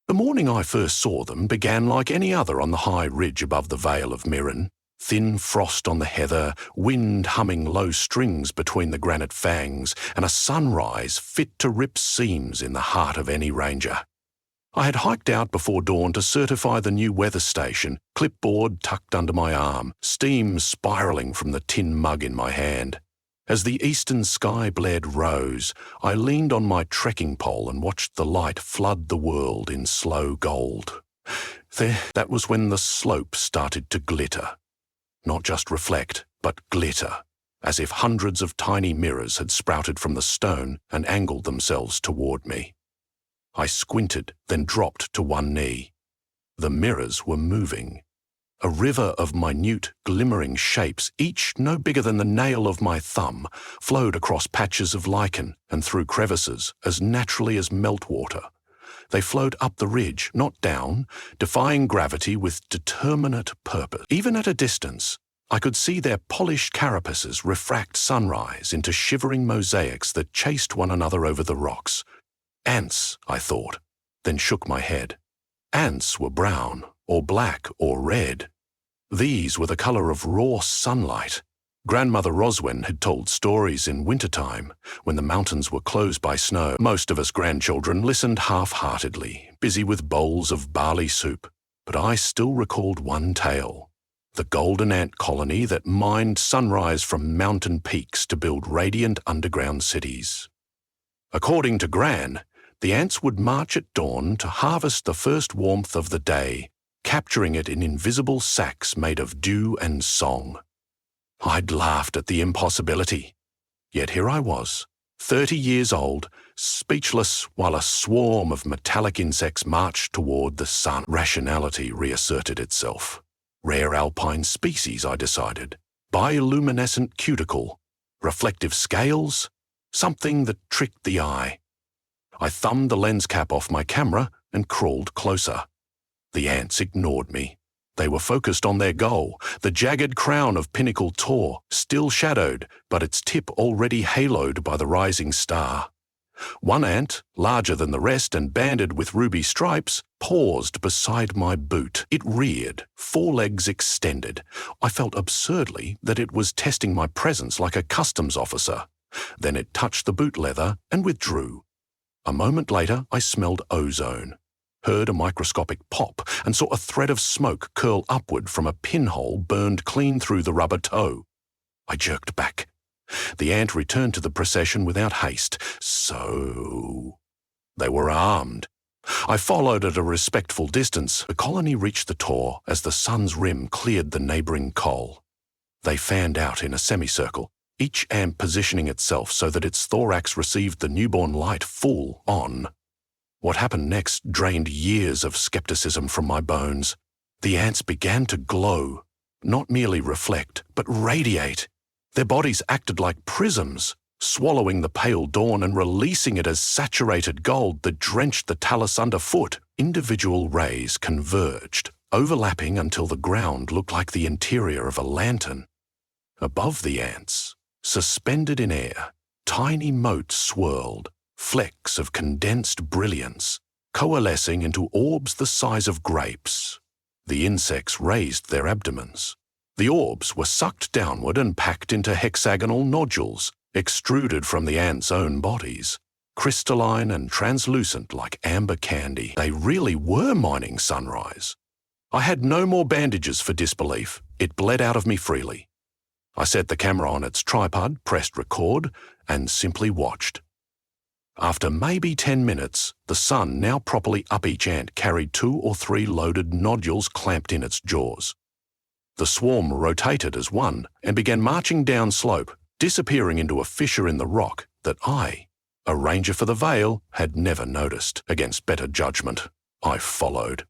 The morning I first saw them began like any other on the high ridge above the Vale of Mirren. Thin frost on the heather, wind humming low strings between the granite fangs, and a sunrise fit to rip seams in the heart of any ranger. I had hiked out before dawn to certify the new weather station, clipboard tucked under my arm, steam spiralling from the tin mug in my hand. As the eastern sky blared rose, I leaned on my trekking pole and watched the light flood the world in slow gold. That was when the slope started to glitter. Not just reflect, but glitter, as if hundreds of tiny mirrors had sprouted from the stone and angled themselves toward me. I squinted, then dropped to one knee. The mirrors were moving. A river of minute, glimmering shapes, each no bigger than the nail of my thumb, flowed across patches of lichen and through crevices as naturally as meltwater. They flowed up the ridge, not down, defying gravity with determinate purpose. Even at a distance, I could see their polished carapaces refract sunrise into shivering mosaics that chased one another over the rocks. Ants, I thought, then shook my head. Ants were brown, or black, or red. These were the colour of raw sunlight. Grandmother Roswen had told stories in wintertime, when the mountains were closed by snow. Most of us grandchildren listened half-heartedly, busy with bowls of barley soup, but I still recalled one tale. The golden ant colony that mined sunrise from mountain peaks to build radiant underground cities. According to Gran, the ants would march at dawn to harvest the first warmth of the day, capturing it in invisible sacks made of dew and song. I'd laughed at the impossibility. Yet here I was, 30 years old, speechless while a swarm of metallic insects marched toward the sun. Rationality reasserted itself. Rare alpine species, I decided. Bioluminescent cuticle. Reflective scales. Something that tricked the eye. I thumbed the lens cap off my camera and crawled closer. The ants ignored me. They were focused on their goal, the jagged crown of Pinnacle Tor, still shadowed, but its tip already haloed by the rising star. One ant, larger than the rest and banded with ruby stripes, paused beside my boot. It reared, forelegs extended. I felt absurdly that it was testing my presence like a customs officer. Then it touched the boot leather and withdrew. A moment later, I smelled ozone, heard a microscopic pop, and saw a thread of smoke curl upward from a pinhole burned clean through the rubber toe. I jerked back. The ant returned to the procession without haste. So they were armed. I followed at a respectful distance. The colony reached the Tor as the sun's rim cleared the neighbouring col. They fanned out in a semicircle, each ant positioning itself so that its thorax received the newborn light full on. What happened next drained years of skepticism from my bones. The ants began to glow, not merely reflect, but radiate. Their bodies acted like prisms, swallowing the pale dawn and releasing it as saturated gold that drenched the talus underfoot. Individual rays converged, overlapping until the ground looked like the interior of a lantern. Above the ants, suspended in air, tiny motes swirled, flecks of condensed brilliance, coalescing into orbs the size of grapes. The insects raised their abdomens. The orbs were sucked downward and packed into hexagonal nodules, extruded from the ants' own bodies, crystalline and translucent like amber candy. They really were mining sunrise. I had no more bandages for disbelief. It bled out of me freely. I set the camera on its tripod, pressed record, and simply watched. After maybe 10 minutes, the sun, now properly up each ant, carried 2 or 3 loaded nodules clamped in its jaws. The swarm rotated as one and began marching down slope, disappearing into a fissure in the rock that I, a ranger for the Vale, had never noticed. Against better judgment, I followed.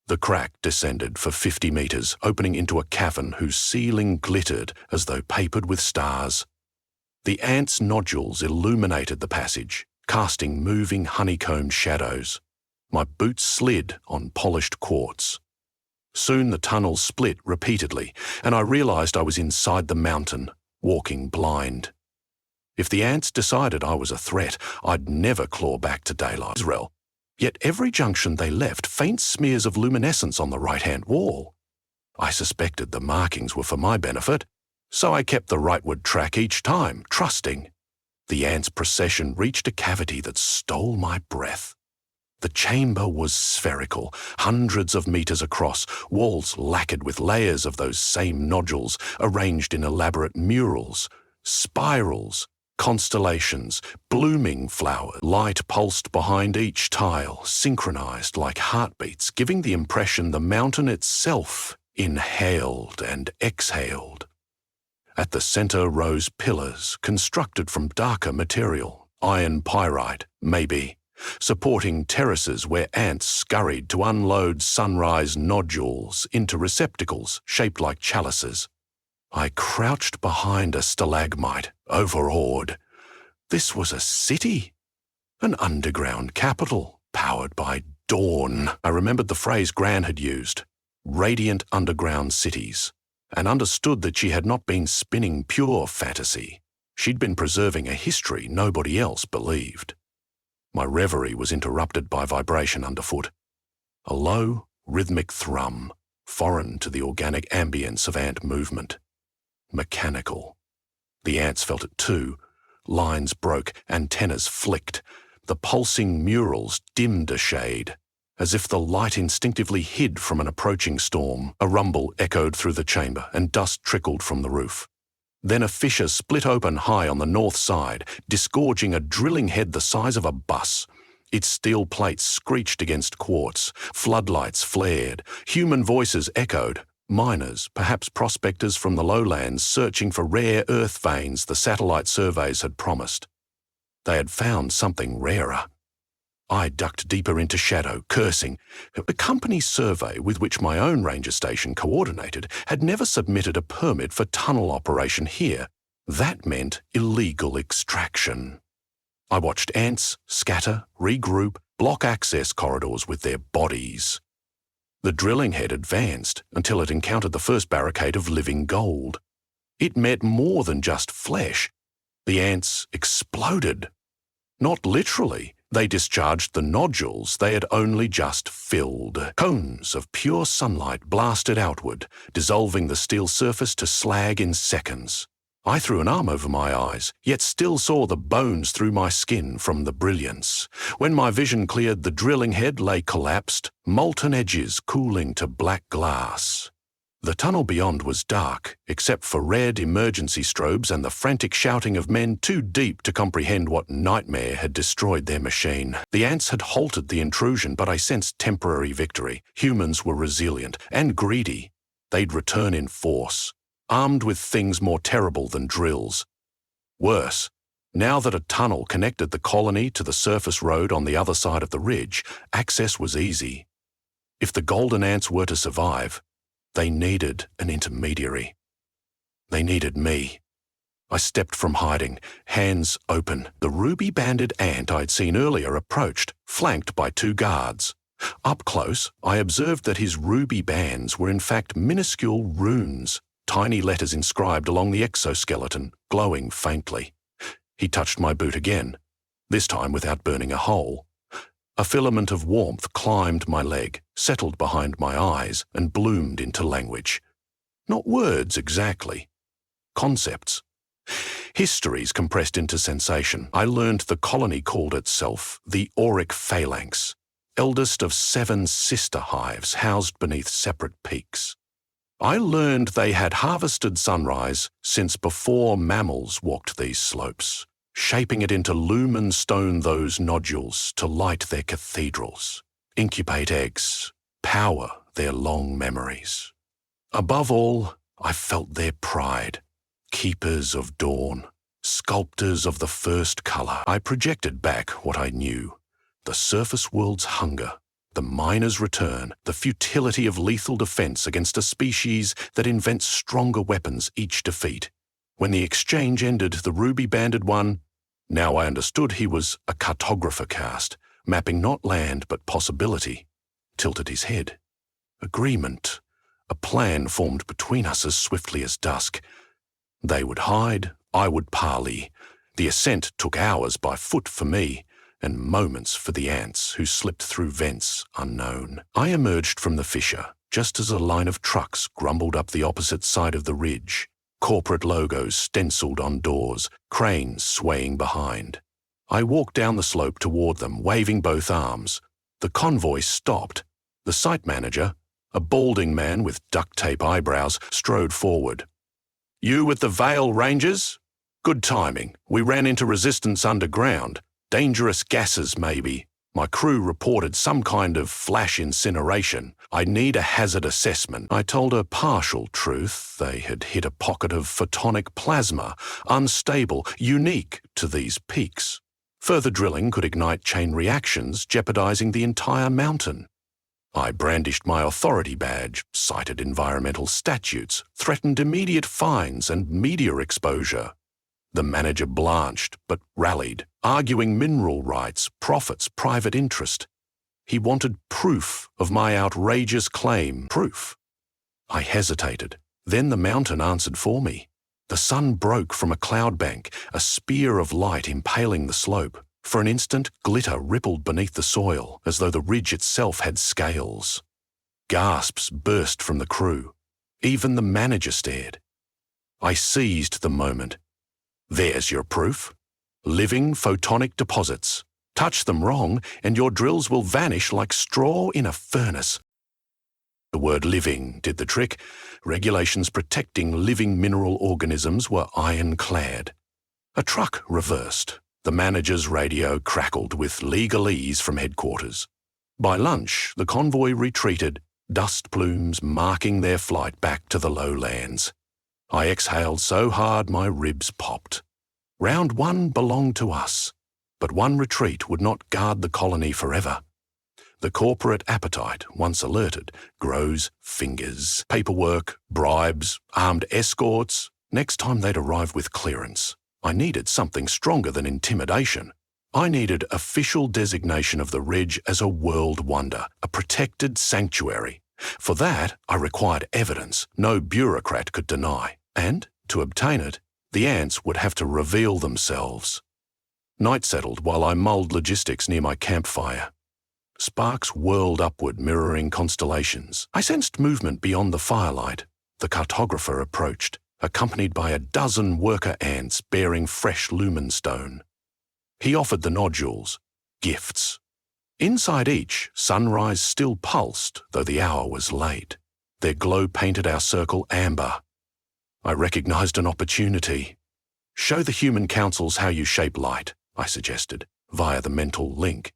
The crack descended for 50 metres, opening into a cavern whose ceiling glittered as though papered with stars. The ants' nodules illuminated the passage, casting moving honeycomb shadows. My boots slid on polished quartz. Soon the tunnel split repeatedly, and I realised I was inside the mountain, walking blind. If the ants decided I was a threat, I'd never claw back to daylight. Israel, Yet every junction they left faint smears of luminescence on the right-hand wall. I suspected the markings were for my benefit, so I kept the rightward track each time, trusting. The ants' procession reached a cavity that stole my breath. The chamber was spherical, hundreds of meters across, walls lacquered with layers of those same nodules arranged in elaborate murals, spirals, constellations, blooming flowers. Light pulsed behind each tile, synchronized like heartbeats, giving the impression the mountain itself inhaled and exhaled. At the center rose pillars constructed from darker material, iron pyrite, maybe, supporting terraces where ants scurried to unload sunrise nodules into receptacles shaped like chalices. I crouched behind a stalagmite, overawed. This was a city, an underground capital, powered by dawn. I remembered the phrase Gran had used, radiant underground cities, and understood that she had not been spinning pure fantasy. She'd been preserving a history nobody else believed. My reverie was interrupted by vibration underfoot. A low, rhythmic thrum, foreign to the organic ambience of ant movement. Mechanical. The ants felt it too. Lines broke, antennas flicked. The pulsing murals dimmed a shade, as if the light instinctively hid from an approaching storm. A rumble echoed through the chamber, and dust trickled from the roof. Then a fissure split open high on the north side, disgorging a drilling head the size of a bus. Its steel plates screeched against quartz, floodlights flared, human voices echoed, miners, perhaps prospectors from the lowlands searching for rare earth veins the satellite surveys had promised. They had found something rarer. I ducked deeper into shadow, cursing. The company's survey, with which my own ranger station coordinated, had never submitted a permit for tunnel operation here. That meant illegal extraction. I watched ants scatter, regroup, block access corridors with their bodies. The drilling head advanced until it encountered the first barricade of living gold. It met more than just flesh. The ants exploded. Not literally. They discharged the nodules they had only just filled. Cones of pure sunlight blasted outward, dissolving the steel surface to slag in seconds. I threw an arm over my eyes, yet still saw the bones through my skin from the brilliance. When my vision cleared, the drilling head lay collapsed, molten edges cooling to black glass. The tunnel beyond was dark, except for red emergency strobes and the frantic shouting of men too deep to comprehend what nightmare had destroyed their machine. The ants had halted the intrusion, but I sensed temporary victory. Humans were resilient and greedy. They'd return in force, armed with things more terrible than drills. Worse, now that a tunnel connected the colony to the surface road on the other side of the ridge, access was easy. If the golden ants were to survive, they needed an intermediary. They needed me. I stepped from hiding, hands open. The ruby-banded ant I'd seen earlier approached, flanked by two guards. Up close, I observed that his ruby bands were in fact minuscule runes, tiny letters inscribed along the exoskeleton, glowing faintly. He touched my boot again, this time without burning a hole. A filament of warmth climbed my leg, settled behind my eyes, and bloomed into language. Not words exactly. Concepts. Histories compressed into sensation. I learned the colony called itself the Auric Phalanx, eldest of 7 sister hives housed beneath separate peaks. I learned they had harvested sunrise since before mammals walked these slopes, shaping it into lumen stone those nodules to light their cathedrals, incubate eggs, power their long memories. Above all, I felt their pride, keepers of dawn, sculptors of the first color. I projected back what I knew, the surface world's hunger, the miner's return, the futility of lethal defense against a species that invents stronger weapons each defeat. When the exchange ended, the ruby-banded one, now I understood he was a cartographer caste, mapping not land but possibility, tilted his head. Agreement. A plan formed between us as swiftly as dusk. They would hide, I would parley. The ascent took hours by foot for me, and moments for the ants who slipped through vents unknown. I emerged from the fissure just as a line of trucks grumbled up the opposite side of the ridge, corporate logos stenciled on doors, cranes swaying behind. I walked down the slope toward them, waving both arms. The convoy stopped. The site manager, a balding man with duct tape eyebrows, strode forward. "You with the Vale Rangers? Good timing. We ran into resistance underground. Dangerous gases, maybe. My crew reported some kind of flash incineration. I need a hazard assessment." I told a partial truth. They had hit a pocket of photonic plasma, unstable, unique to these peaks. Further drilling could ignite chain reactions, jeopardizing the entire mountain. I brandished my authority badge, cited environmental statutes, threatened immediate fines and media exposure. The manager blanched, but rallied, arguing mineral rights, profits, private interest. He wanted proof of my outrageous claim. Proof. I hesitated. Then the mountain answered for me. The sun broke from a cloud bank, a spear of light impaling the slope. For an instant, glitter rippled beneath the soil, as though the ridge itself had scales. Gasps burst from the crew. Even the manager stared. I seized the moment. "There's your proof. Living photonic deposits. Touch them wrong, and your drills will vanish like straw in a furnace." The word living did the trick. Regulations protecting living mineral organisms were ironclad. A truck reversed. The manager's radio crackled with legalese from headquarters. By lunch, the convoy retreated, dust plumes marking their flight back to the lowlands. I exhaled so hard my ribs popped. Round one belonged to us, but one retreat would not guard the colony forever. The corporate appetite, once alerted, grows fingers. Paperwork, bribes, armed escorts. Next time they'd arrive with clearance. I needed something stronger than intimidation. I needed official designation of the ridge as a world wonder, a protected sanctuary. For that, I required evidence no bureaucrat could deny. And, to obtain it, the ants would have to reveal themselves. Night settled while I mulled logistics near my campfire. Sparks whirled upward, mirroring constellations. I sensed movement beyond the firelight. The cartographer approached, accompanied by a dozen worker ants bearing fresh lumen stone. He offered the nodules, gifts. Inside each, sunrise still pulsed, though the hour was late. Their glow painted our circle amber. I recognized an opportunity. "Show the human councils how you shape light," I suggested, via the mental link,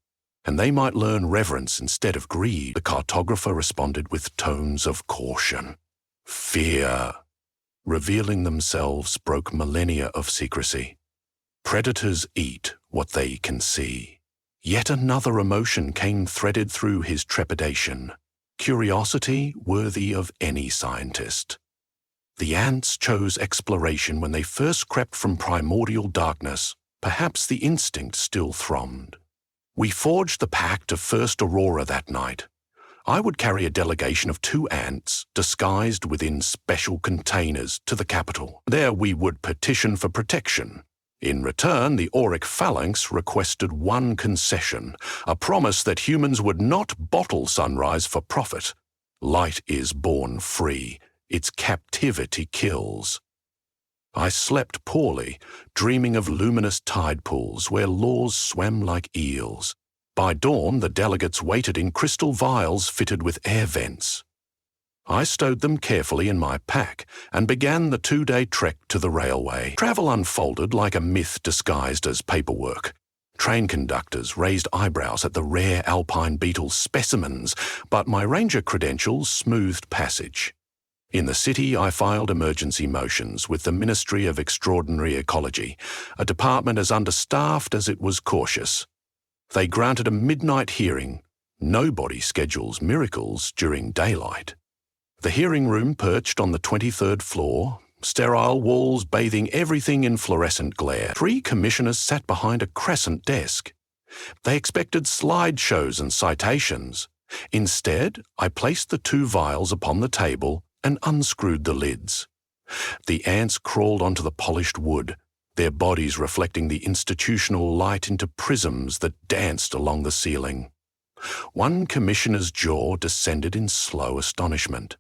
and they might learn reverence instead of greed. The cartographer responded with tones of caution. Fear, revealing themselves, broke millennia of secrecy. Predators eat what they can see. Yet another emotion came threaded through his trepidation, curiosity worthy of any scientist. The ants chose exploration when they first crept from primordial darkness. Perhaps the instinct still thrummed. We forged the pact of First Aurora that night. I would carry a delegation of 2 ants, disguised within special containers, to the capital. There we would petition for protection. In return, the Auric Phalanx requested one concession, a promise that humans would not bottle sunrise for profit. Light is born free. Its captivity kills. I slept poorly, dreaming of luminous tide pools where laws swam like eels. By dawn, the delegates waited in crystal vials fitted with air vents. I stowed them carefully in my pack and began the 2-day trek to the railway. Travel unfolded like a myth disguised as paperwork. Train conductors raised eyebrows at the rare alpine beetle specimens, but my ranger credentials smoothed passage. In the city, I filed emergency motions with the Ministry of Extraordinary Ecology, a department as understaffed as it was cautious. They granted a midnight hearing. Nobody schedules miracles during daylight. The hearing room perched on the 23rd floor, sterile walls bathing everything in fluorescent glare. 3 commissioners sat behind a crescent desk. They expected slideshows and citations. Instead, I placed the 2 vials upon the table and unscrewed the lids. The ants crawled onto the polished wood, their bodies reflecting the institutional light into prisms that danced along the ceiling. One commissioner's jaw descended in slow astonishment.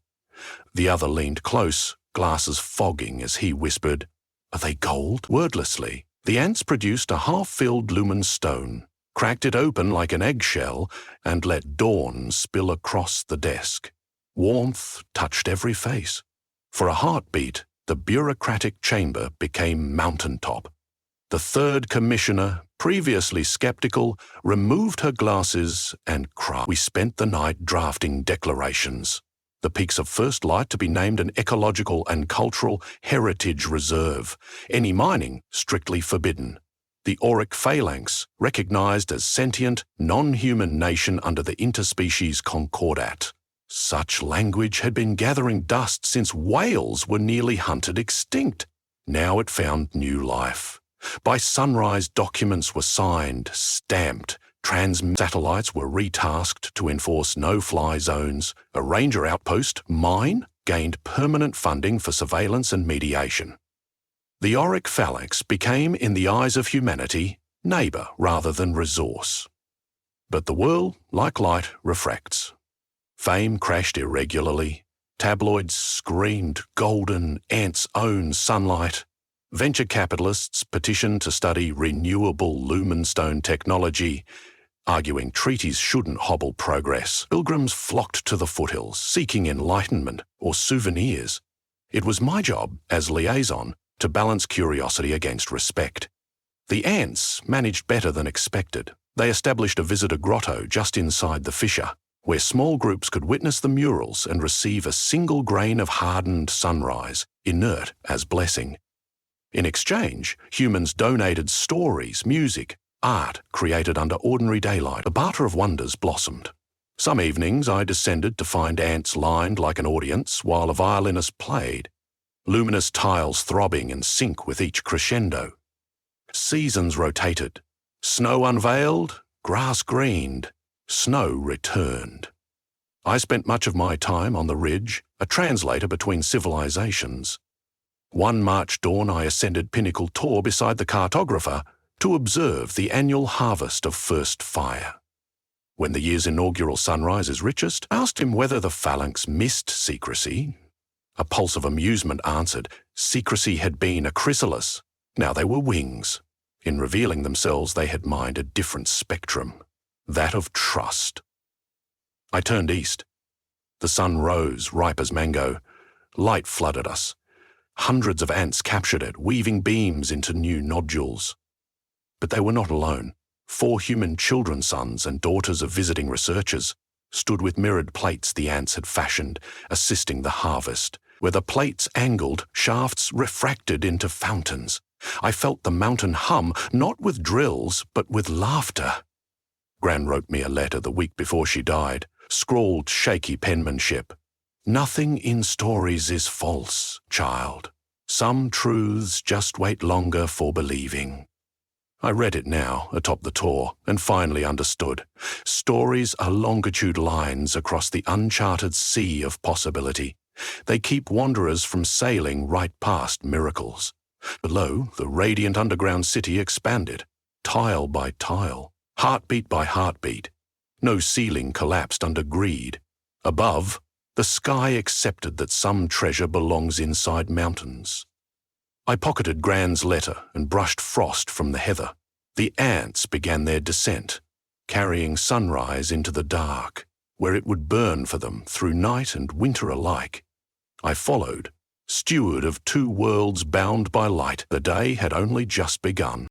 The other leaned close, glasses fogging as he whispered, "Are they gold?" Wordlessly, the ants produced a half-filled lumen stone, cracked it open like an eggshell, and let dawn spill across the desk. Warmth touched every face. For a heartbeat, the bureaucratic chamber became mountaintop. The third commissioner, previously skeptical, removed her glasses and cried. We spent the night drafting declarations. The peaks of First Light to be named an ecological and cultural heritage reserve. Any mining strictly forbidden. The Auric Phalanx recognized as sentient, non-human nation under the interspecies Concordat. Such language had been gathering dust since whales were nearly hunted extinct. Now it found new life. By sunrise, documents were signed, stamped. Satellites were retasked to enforce no-fly zones. A ranger outpost, mine, gained permanent funding for surveillance and mediation. The Auric Phalanx became, in the eyes of humanity, neighbour rather than resource. But the world, like light, refracts. Fame crashed irregularly. Tabloids screamed golden, ants own sunlight. Venture capitalists petitioned to study renewable lumenstone technology, arguing treaties shouldn't hobble progress. Pilgrims flocked to the foothills, seeking enlightenment or souvenirs. It was my job, as liaison, to balance curiosity against respect. The ants managed better than expected. They established a visitor grotto just inside the fissure, where small groups could witness the murals and receive a single grain of hardened sunrise, inert as blessing. In exchange, humans donated stories, music, art created under ordinary daylight. A barter of wonders blossomed. Some evenings I descended to find ants lined like an audience while a violinist played, luminous tiles throbbing in sync with each crescendo. Seasons rotated. Snow unveiled, grass greened, snow returned. I spent much of my time on the ridge, a translator between civilizations. One March dawn I ascended Pinnacle Tor beside the cartographer to observe the annual harvest of first fire. When the year's inaugural sunrise is richest, I asked him whether the phalanx missed secrecy. A pulse of amusement answered, secrecy had been a chrysalis, now they were wings. In revealing themselves they had mined a different spectrum, that of trust. I turned east. The sun rose, ripe as mango. Light flooded us. Hundreds of ants captured it, weaving beams into new nodules. But they were not alone. 4 human children, sons and daughters of visiting researchers, stood with mirrored plates the ants had fashioned, assisting the harvest. Where the plates angled, shafts refracted into fountains. I felt the mountain hum, not with drills, but with laughter. Gran wrote me a letter the week before she died, scrawled shaky penmanship. Nothing in stories is false, child. Some truths just wait longer for believing. I read it now, atop the Tor, and finally understood. Stories are longitude lines across the uncharted sea of possibility. They keep wanderers from sailing right past miracles. Below, the radiant underground city expanded, tile by tile, heartbeat by heartbeat. No ceiling collapsed under greed. Above, the sky accepted that some treasure belongs inside mountains. I pocketed Gran's letter and brushed frost from the heather. The ants began their descent, carrying sunrise into the dark, where it would burn for them through night and winter alike. I followed, steward of 2 worlds bound by light. The day had only just begun.